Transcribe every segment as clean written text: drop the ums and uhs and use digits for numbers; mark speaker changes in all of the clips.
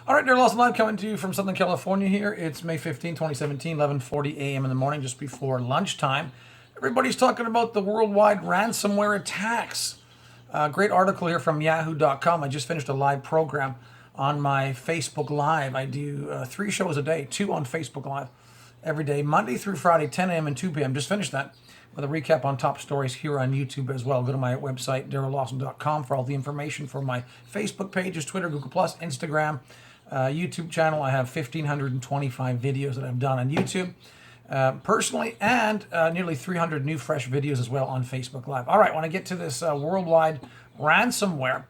Speaker 1: All right, Daryl Lawson Live coming to you from Southern California here. It's May 15, 2017, 11:40 a.m. in the morning, just before lunchtime. Everybody's talking about the worldwide ransomware attacks. Great article here from yahoo.com. I just finished a live program on my Facebook Live. I do 3 shows a day, 2 on Facebook Live every day, Monday through Friday, 10 a.m. and 2 p.m. Just finished that with a recap on top stories here on YouTube as well. Go to my website, DarylLawson.com, for all the information for my Facebook pages, Twitter, Google+, Instagram, YouTube channel. I have 1,525 videos that I've done on YouTube personally, and nearly 300 new fresh videos as well on Facebook Live. All right, when I get to this worldwide ransomware,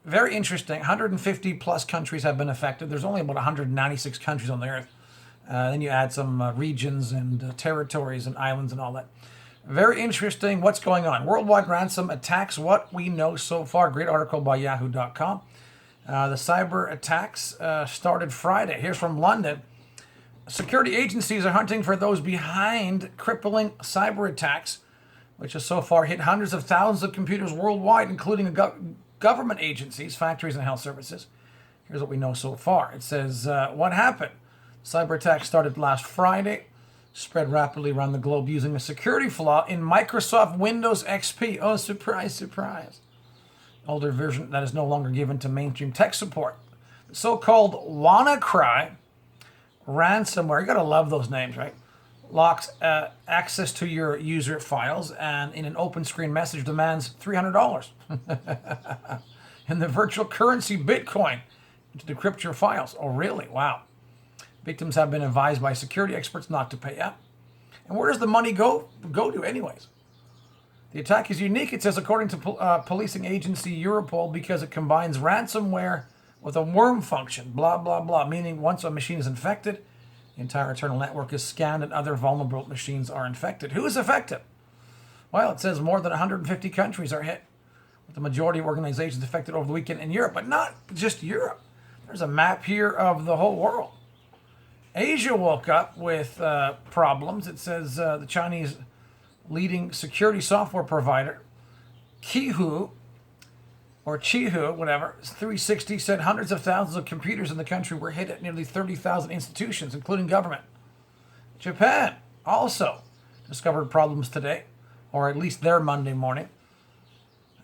Speaker 1: very interesting. 150 plus countries have been affected. There's only about 196 countries on the earth. Then you add some regions and territories and islands and all that. Very interesting what's going on. Worldwide ransom attacks, what we know so far. Great article by yahoo.com. The cyber attacks started Friday. Here's from London. Security agencies are hunting for those behind crippling cyber attacks, which has so far hit hundreds of thousands of computers worldwide, including government agencies, factories, and health services. Here's what we know so far. It says, what happened? Cyber attack started last Friday, spread rapidly around the globe using a security flaw in Microsoft Windows XP. Oh, surprise, surprise. Older version that is no longer given to mainstream tech support. The so-called WannaCry ransomware, you gotta love those names, right? Locks access to your user files and in an open screen message demands $300 in the virtual currency Bitcoin to decrypt your files. Oh, really? Wow. Victims have been advised by security experts not to pay up. And where does the money go to anyways? The attack is unique, it says, according to policing agency Europol, because it combines ransomware with a worm function, blah, blah, blah, meaning once a machine is infected, the entire internal network is scanned and other vulnerable machines are infected. Who is affected? Well, it says more than 150 countries are hit, with the majority of organizations affected over the weekend in Europe, but not just Europe. There's a map here of the whole world. Asia woke up with problems. It says the Chinese leading security software provider, Qihoo, or Qihoo, whatever, 360, said hundreds of thousands of computers in the country were hit at nearly 30,000 institutions, including government. Japan also discovered problems today, or at least their Monday morning,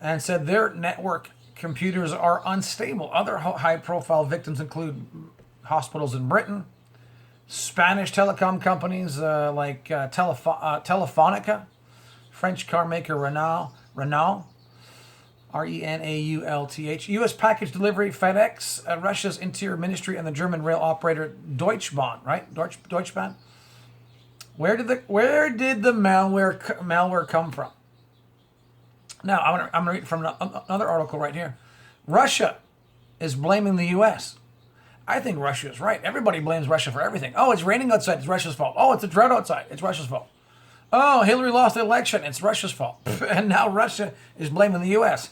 Speaker 1: and said their network computers are unstable. Other high-profile victims include hospitals in Britain, Spanish telecom companies like Telefonica, French car maker Renault, Renaulth, U.S. package delivery, FedEx, Russia's Interior Ministry, and the German rail operator Deutschbahn, right? Deutschbahn. Where did the malware come from? Now, I'm going to read from another article right here. Russia is blaming the U.S. I think Russia is right. Everybody blames Russia for everything. Oh, it's raining outside. It's Russia's fault. Oh, it's a drought outside. It's Russia's fault. Oh, Hillary lost the election. It's Russia's fault. And now Russia is blaming the U.S.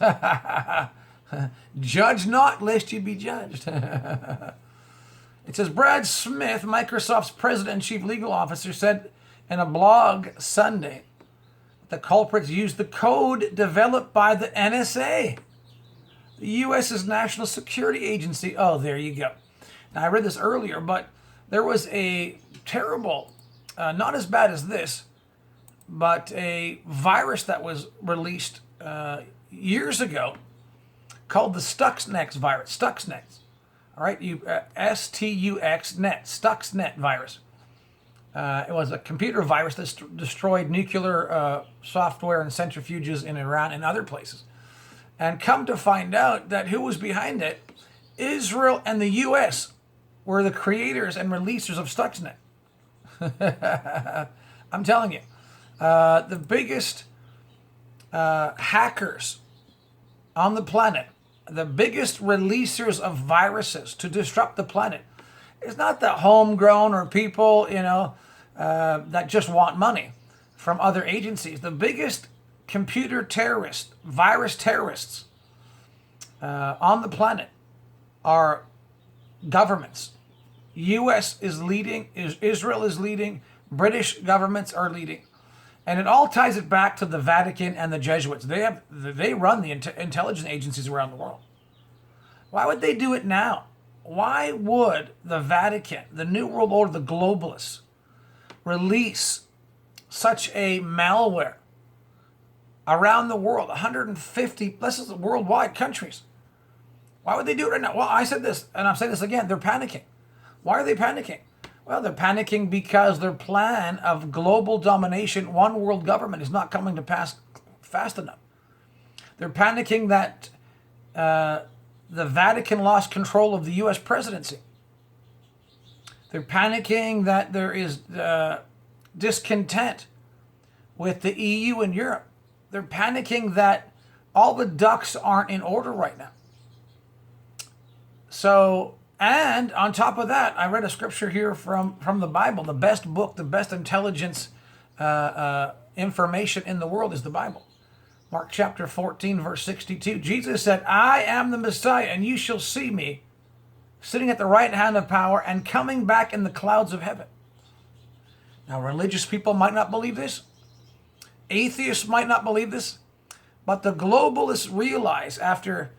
Speaker 1: Judge not, lest you be judged. It says Brad Smith, Microsoft's president and chief legal officer, said in a blog Sunday that the culprits used the code developed by the NSA, the U.S.'s National Security Agency. Oh, there you go. Now, I read this earlier, but there was a terrible, not as bad as this, but a virus that was released years ago called the Stuxnet virus. Stuxnet. All right, STUXNet, Stuxnet virus. It was a computer virus that destroyed nuclear software and centrifuges in Iran and other places. And come to find out that who was behind it, Israel and the U.S. were the creators and releasers of Stuxnet. I'm telling you. The biggest hackers on the planet, the biggest releasers of viruses to disrupt the planet, it's not the homegrown or people, that just want money from other agencies. The biggest computer terrorists, virus terrorists on the planet are governments. U.S. is leading, Israel is leading, British governments are leading. And it all ties it back to the Vatican and the Jesuits. They run the intelligence agencies around the world. Why would they do it now? why would the Vatican, the New World Order, the globalists, release such a malware around the world, 150, this is worldwide countries? Why would they do it right now? Well, I said this, and I'm saying this again, they're panicking. Why are they panicking? Well, they're panicking because their plan of global domination, one world government, is not coming to pass fast enough. They're panicking that the Vatican lost control of the U.S. presidency. They're panicking that there is discontent with the EU and Europe. They're panicking that all the ducks aren't in order right now. So, and on top of that, I read a scripture here from the Bible. The best book, the best intelligence information in the world is the Bible. Mark chapter 14, verse 62. Jesus said, I am the Messiah, and you shall see me sitting at the right hand of power and coming back in the clouds of heaven. Now, religious people might not believe this. Atheists might not believe this. But the globalists realize after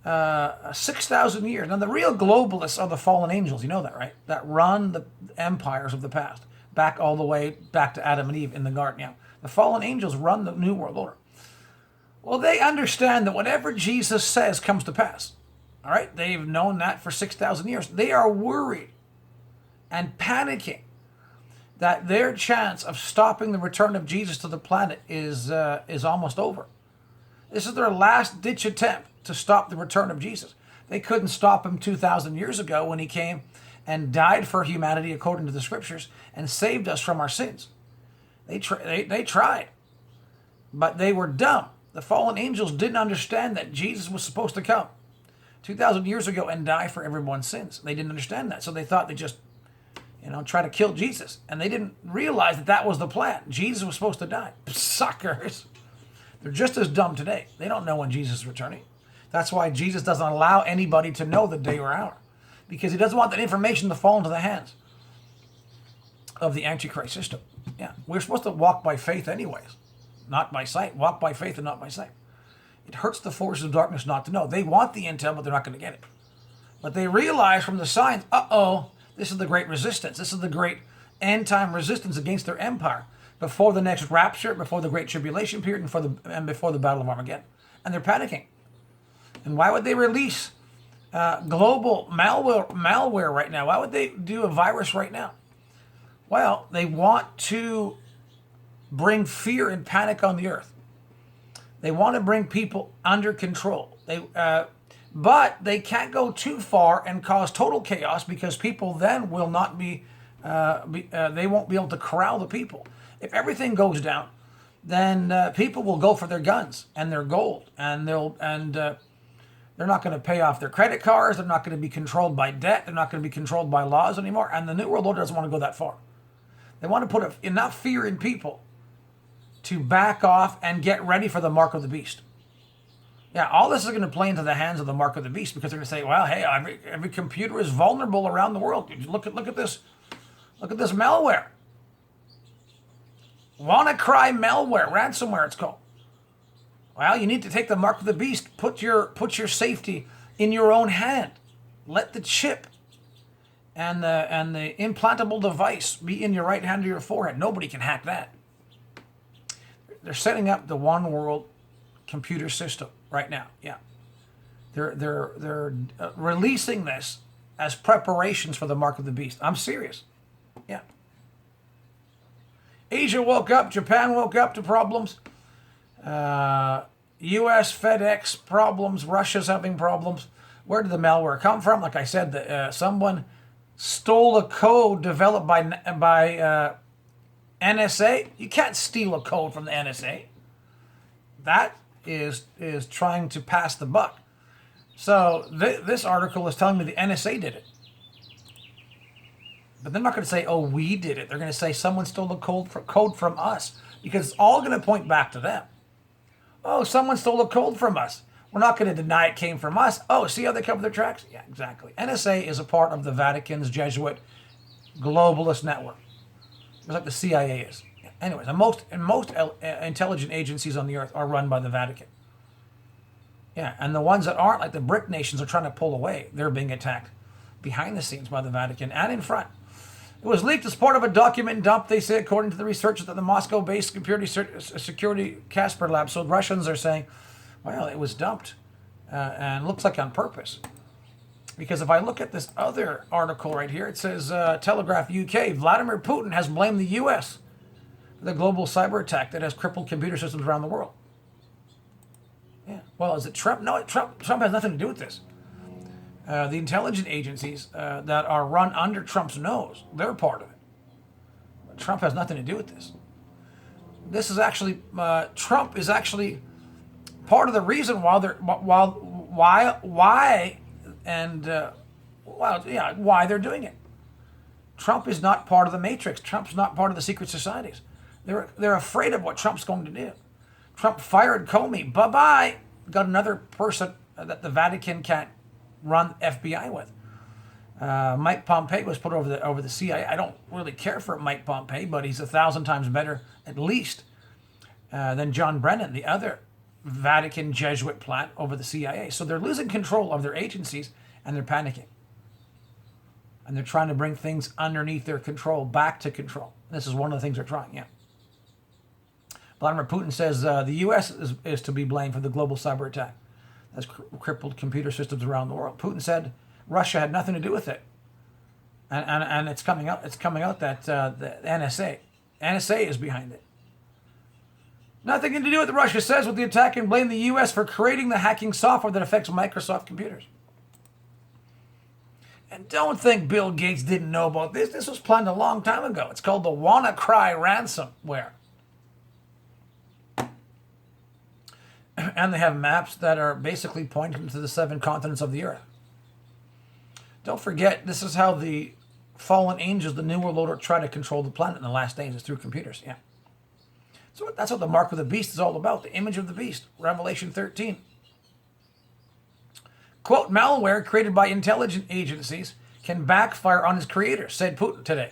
Speaker 1: 6,000 years. Now, the real globalists are the fallen angels. You know that, right? That run the empires of the past, back all the way back to Adam and Eve in the garden. Yeah, the fallen angels run the New World Order. Well, they understand that whatever Jesus says comes to pass. All right? They've known that for 6,000 years. They are worried and panicking that their chance of stopping the return of Jesus to the planet is almost over. This is their last-ditch attempt to stop the return of Jesus. They couldn't stop him 2,000 years ago when he came and died for humanity according to the scriptures and saved us from our sins. They tried, but they were dumb. The fallen angels didn't understand that Jesus was supposed to come 2,000 years ago and die for everyone's sins. They didn't understand that, so they thought they just, try to kill Jesus. And they didn't realize that that was the plan. Jesus was supposed to die. Suckers. They're just as dumb today. They don't know when Jesus is returning. That's why Jesus doesn't allow anybody to know the day or hour, because he doesn't want that information to fall into the hands of the Antichrist system. Yeah, we're supposed to walk by faith anyways, not by sight. Walk by faith and not by sight. It hurts the forces of darkness not to know. They want the intel, but they're not going to get it. But they realize from the signs, this is the great resistance. This is the great end-time resistance against their empire before the next rapture, before the great tribulation period, and before the battle of Armageddon. And they're panicking. And why would they release global malware right now? Why would they do a virus right now? Well, they want to bring fear and panic on the earth. They want to bring people under control. But they can't go too far and cause total chaos, because people then will not they won't be able to corral the people. If everything goes down, then people will go for their guns and their gold, and they're not going to pay off their credit cards. They're not going to be controlled by debt. They're not going to be controlled by laws anymore. And the New World Order doesn't want to go that far. They want to put enough fear in people to back off and get ready for the mark of the beast. Yeah, all this is going to play into the hands of the mark of the beast, because they're going to say, well, hey, every computer is vulnerable around the world. Look at this. Look at this malware. WannaCry malware, ransomware it's called. Well, you need to take the mark of the beast. Put your safety in your own hand. Let the chip and the implantable device be in your right hand or your forehead. Nobody can hack that. They're setting up the one world computer system right now. Yeah, they're releasing this as preparations for the mark of the beast. I'm serious. Yeah. Asia woke up. Japan woke up to problems. U.S. FedEx problems. Russia's having problems. Where did the malware come from? Like I said, someone stole a code developed by NSA. You can't steal a code from the NSA. That is trying to pass the buck. So this article is telling me the NSA did it. But they're not going to say, oh, we did it. They're going to say someone stole the code from us, because it's all going to point back to them. Oh, someone stole a code from us. We're not going to deny it came from us. Oh, see how they cover their tracks? Yeah, exactly. NSA is a part of the Vatican's Jesuit globalist network. It's like the CIA is. Anyways, most intelligent agencies on the earth are run by the Vatican. Yeah, and the ones that aren't, like the BRIC nations, are trying to pull away. They're being attacked behind the scenes by the Vatican and in front. It was leaked as part of a document dump, they say, according to the researchers at the Moscow-based security Casper lab. So Russians are saying, well, it was dumped, and looks like on purpose. Because if I look at this other article right here, it says, Telegraph UK, Vladimir Putin has blamed the U.S. for the global cyber attack that has crippled computer systems around the world. Yeah. Well, is it Trump? No, Trump has nothing to do with this. The intelligence agencies that are run under Trump's nose, they're part of it. But Trump has nothing to do with this. This is actually, Trump is actually part of the reason why they're doing it. Trump is not part of the Matrix. Trump's not part of the secret societies. They're afraid of what Trump's going to do. Trump fired Comey. Bye-bye. Got another person that the Vatican can't run FBI with. Mike Pompeo was put over the CIA. I don't really care for Mike Pompeo, but he's 1,000 times better, at least, than John Brennan, the other Vatican Jesuit plant over the CIA. So they're losing control of their agencies, and they're panicking. And they're trying to bring things underneath their control, back to control. This is one of the things they're trying, yeah. Vladimir Putin says the U.S. is to be blamed for the global cyber attack that's crippled computer systems around the world. Putin said Russia had nothing to do with it. And it's coming out that the NSA is behind it. Nothing to do with what Russia says with the attack, and blame the U.S. for creating the hacking software that affects Microsoft computers. And don't think Bill Gates didn't know about this. This was planned a long time ago. It's called the WannaCry ransomware. And they have maps that are basically pointing to the 7 continents of the earth. Don't forget, this is how the fallen angels, the New World Order, try to control the planet in the last days, is through computers. Yeah. So that's what the mark of the beast is all about, the image of the beast, Revelation 13. Quote, malware created by intelligence agencies can backfire on its creators, said Putin today.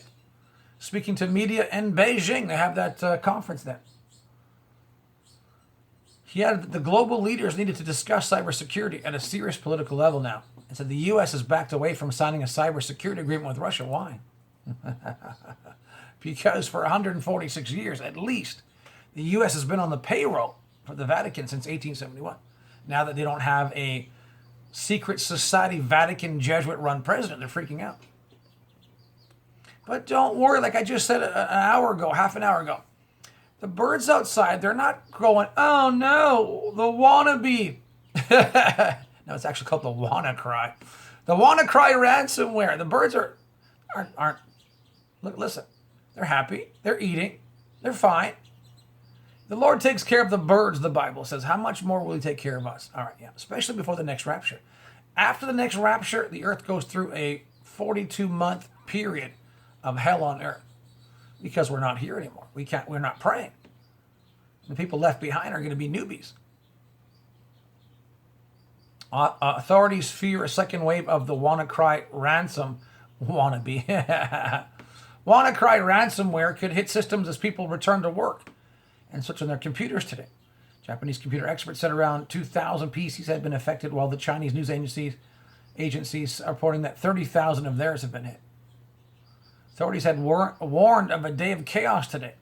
Speaker 1: Speaking to media in Beijing, they have that conference there. He added that the global leaders needed to discuss cybersecurity at a serious political level now, and said the U.S. has backed away from signing a cybersecurity agreement with Russia. Why? Because for 146 years, at least, the U.S. has been on the payroll for the Vatican since 1871. Now that they don't have a secret society Vatican Jesuit-run president, they're freaking out. But don't worry, like I just said half an hour ago, the birds outside, they're not going, oh no, the wannabe. No, it's actually called the WannaCry. The WannaCry ransomware. The birds aren't. Look, listen, they're happy, they're eating, they're fine. The Lord takes care of the birds, the Bible says. How much more will he take care of us? All right, yeah, especially before the next rapture. After the next rapture, the earth goes through a 42-month period of hell on earth because we're not here anymore. We're not praying. The people left behind are going to be newbies. Authorities fear a second wave of the WannaCry wannabe. WannaCry ransomware could hit systems as people return to work and switch on their computers today. Japanese computer experts said around 2,000 PCs had been affected, while the Chinese news agencies are reporting that 30,000 of theirs have been hit. Authorities had warned of a day of chaos today,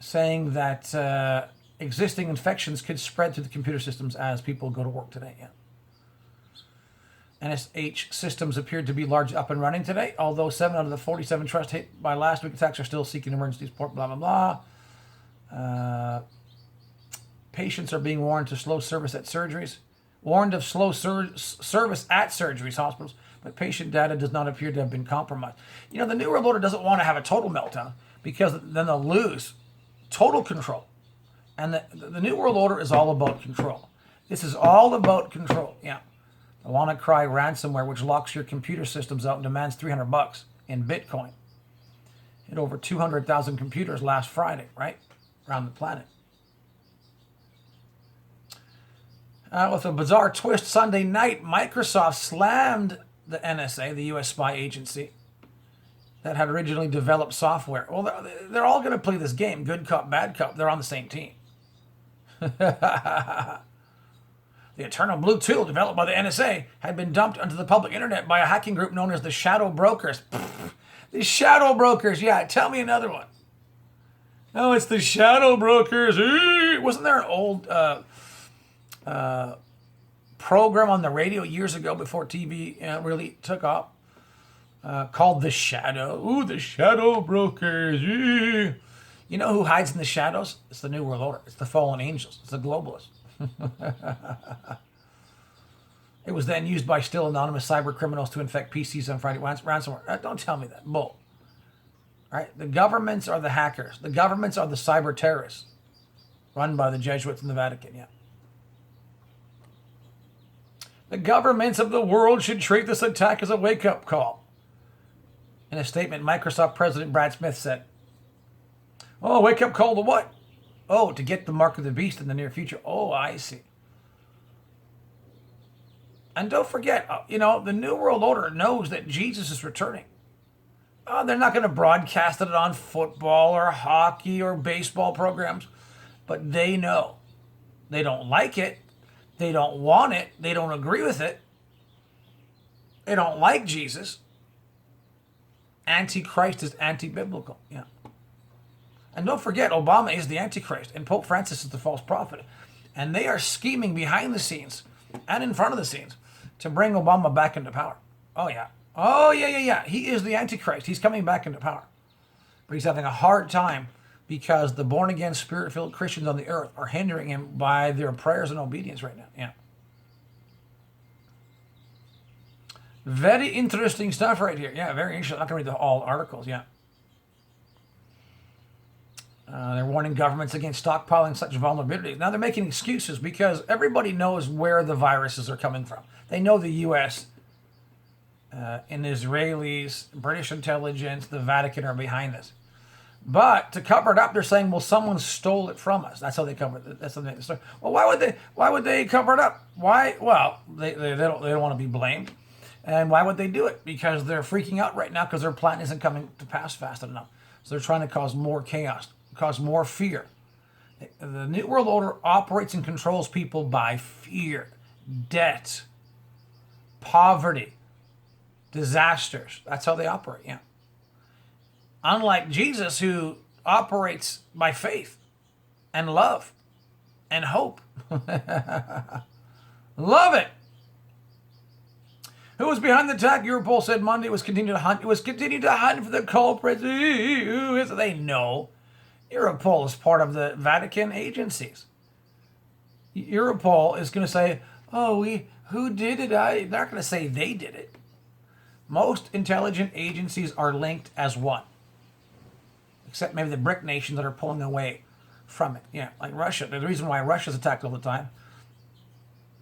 Speaker 1: saying that existing infections could spread through the computer systems as people go to work today. Yeah. NSH systems appeared to be largely up and running today, although 7 out of the 47 trusts hit by last week's attacks are still seeking emergency support, blah, blah, blah. Patients are being warned of slow service at surgeries, hospitals, but patient data does not appear to have been compromised. You know, the New World Order doesn't want to have a total meltdown because then they'll lose total control. And the New World Order is all about control. This is all about control, yeah. The WannaCry ransomware, which locks your computer systems out and demands $300 in Bitcoin. Hit over 200,000 computers last Friday, right? Around the planet. With a bizarre twist, Sunday night, Microsoft slammed the NSA, the U.S. spy agency, that had originally developed software. Well, they're all going to play this game, good cop, bad cop. They're on the same team. The The eternal blue tool developed by the NSA had been dumped onto the public internet by a hacking group known as the Shadow Brokers. The Shadow Brokers, yeah, tell me another one. Oh, it's the Shadow Brokers. Wasn't there an old program on the radio years ago before TV really took off called The Shadow? Ooh, the Shadow Brokers. You know who hides in the shadows? It's the New World Order. It's the fallen angels. It's the globalists. It was then used by still anonymous cyber criminals to infect PCs on Friday ransomware. Don't tell me that. Bull. All right? The governments are the hackers. The governments are the cyber terrorists run by the Jesuits in the Vatican. Yeah. The governments of the world should treat this attack as a wake-up call. In a statement, Microsoft President Brad Smith said, "Oh, wake-up call to what? Oh, to get the mark of the beast in the near future. Oh, I see." And don't forget, the New World Order knows that Jesus is returning. Oh, they're not going to broadcast it on football or hockey or baseball programs, but they know. They don't like it. They don't want it. They don't agree with it. They don't like Jesus. Antichrist is anti-biblical. Yeah. And don't forget, Obama is the Antichrist, and Pope Francis is the false prophet. And they are scheming behind the scenes and in front of the scenes to bring Obama back into power. Oh, yeah. Oh, yeah. He is the Antichrist. He's coming back into power. But he's having a hard time because the born-again, spirit-filled Christians on the earth are hindering him by their prayers and obedience right now. Yeah. Very interesting stuff right here. Yeah, very interesting. I'm not going to read all articles. Yeah. They're warning governments against stockpiling such vulnerabilities. Now they're making excuses because everybody knows where the viruses are coming from. They know the U.S. And Israelis, British intelligence, the Vatican are behind this. But to cover it up, they're saying, "Well, someone stole it from us." That's how they cover it. That's how they start. Well, why would they cover it up? Why? Well, they don't want to be blamed. And why would they do it? Because they're freaking out right now because their plan isn't coming to pass fast enough. So they're trying to cause more chaos, cause more fear. The New World Order operates and controls people by fear, debt, poverty, disasters. That's how they operate, yeah. Unlike Jesus, who operates by faith and love and hope. Love it. Who was behind the attack? Europol said Monday was continuing to hunt. It was continuing to hunt for the culprits. Who is it? They know. Europol is part of the Vatican agencies. Europol is going to say, "Oh, who did it?" They're not going to say they did it. Most intelligent agencies are linked as one, except maybe the BRIC nations that are pulling away from it. Yeah, like Russia. The reason why Russia's attacked all the time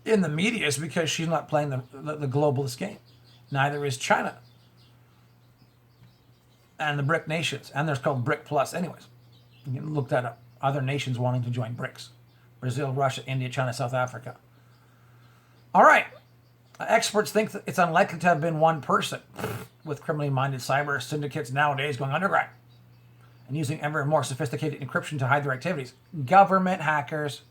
Speaker 1: in the media is because she's not playing the globalist game. Neither is China. And the BRIC nations. And there's called BRIC Plus. Anyways, you can look that up. Other nations wanting to join BRICS. Brazil, Russia, India, China, South Africa. All right. Experts think that it's unlikely to have been one person with criminally minded cyber syndicates nowadays going underground and using ever more sophisticated encryption to hide their activities. Government hackers.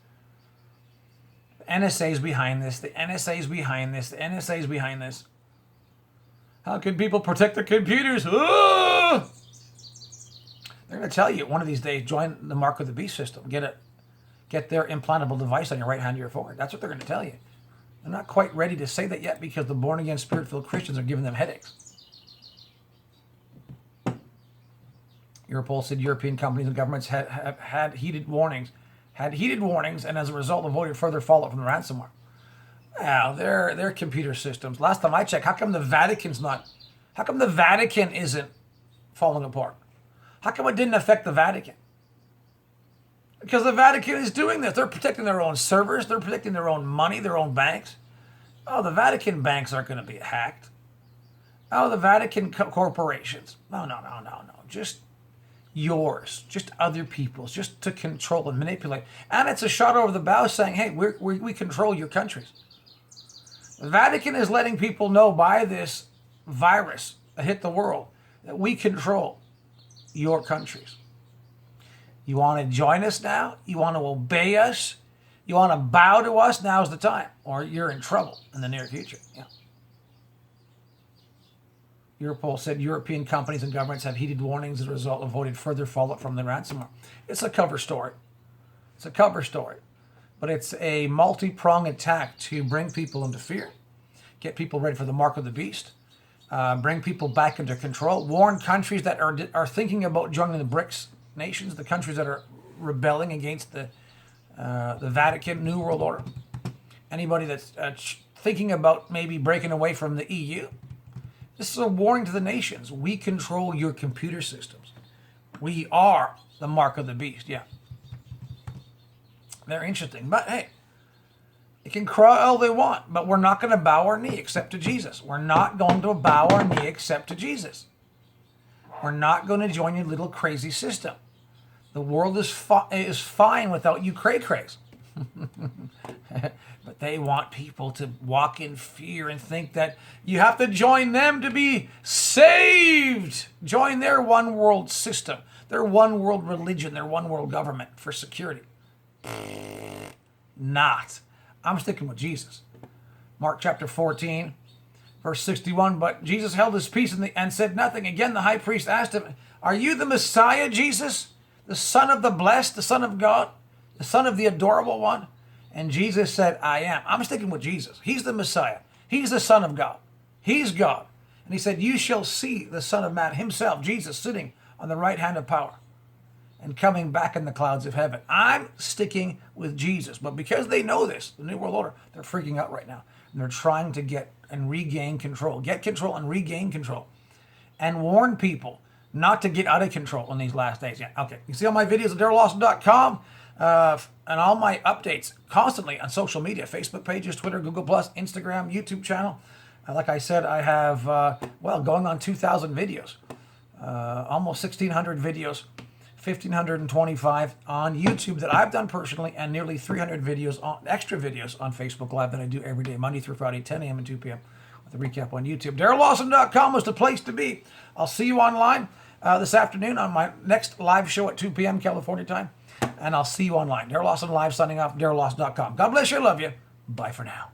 Speaker 1: The NSA is behind this. The NSA is behind this. The NSA is behind this. How can people protect their computers? Oh! They're going to tell you one of these days, join the Mark of the Beast system. Get their implantable device on your right hand or your forehead. That's what they're going to tell you. They're not quite ready to say that yet because the born-again, spirit-filled Christians are giving them headaches. Europol said European companies and governments had heated warnings, and as a result avoided further fallout from the ransomware. Well, their computer systems. Last time I checked, how come the Vatican isn't falling apart? How come it didn't affect the Vatican? Because the Vatican is doing this. They're protecting their own servers. They're protecting their own money, their own banks. Oh, the Vatican banks aren't going to be hacked. Oh, the Vatican corporations. No. Just yours. Just other people's. Just to control and manipulate. And it's a shot over the bow saying, hey, we control your countries. The Vatican is letting people know by this virus that hit the world that we control your countries. You want to join us now? You want to obey us? You want to bow to us? Now's the time, or you're in trouble in the near future. Yeah. Europol said European companies and governments have heeded warnings as a result of avoided further fallout from the ransomware. It's a cover story. It's a cover story. But it's a multi-pronged attack to bring people into fear, get people ready for the mark of the beast, bring people back into control, warn countries that are thinking about joining the BRICS nations, the countries that are rebelling against the Vatican, New World Order. Anybody that's thinking about maybe breaking away from the EU. This is a warning to the nations. We control your computer systems. We are the mark of the beast. Yeah. They're interesting. But hey, they can cry all they want, but we're not going to bow our knee except to Jesus. We're not going to bow our knee except to Jesus. We're not going to join your little crazy system. The world is fine without you cray-crays. But they want people to walk in fear and think that you have to join them to be saved. Join their one world system, their one world religion, their one world government for security. Not. I'm sticking with Jesus. Mark chapter 14, verse 61. But Jesus held his peace and said nothing. Again, the high priest asked him, "Are you the Messiah, Jesus? The Son of the Blessed, the Son of God, the Son of the Adorable One?" And Jesus said, "I am." I'm sticking with Jesus. He's the Messiah. He's the Son of God. He's God. And he said, "You shall see the Son of Man himself, Jesus, sitting on the right hand of power and coming back in the clouds of heaven." I'm sticking with Jesus. But because they know this, the New World Order, they're freaking out right now. And they're trying to get and regain control. Get control and regain control. And warn people not to get out of control in these last days. Yeah, okay. You see all my videos at DarylLawson.com and all my updates constantly on social media, Facebook pages, Twitter, Google+, Instagram, YouTube channel. Like I said, I have, going on 2,000 videos, almost 1,600 videos, 1,525 on YouTube that I've done personally, and nearly 300 videos, extra videos on Facebook Live that I do every day, Monday through Friday, 10 a.m. and 2 p.m. with a recap on YouTube. DarylLawson.com was the place to be. I'll see you online this afternoon on my next live show at 2 p.m. California time. And I'll see you online. Daryl Lawson Live signing off, DarylLawson.com. God bless you. I love you. Bye for now.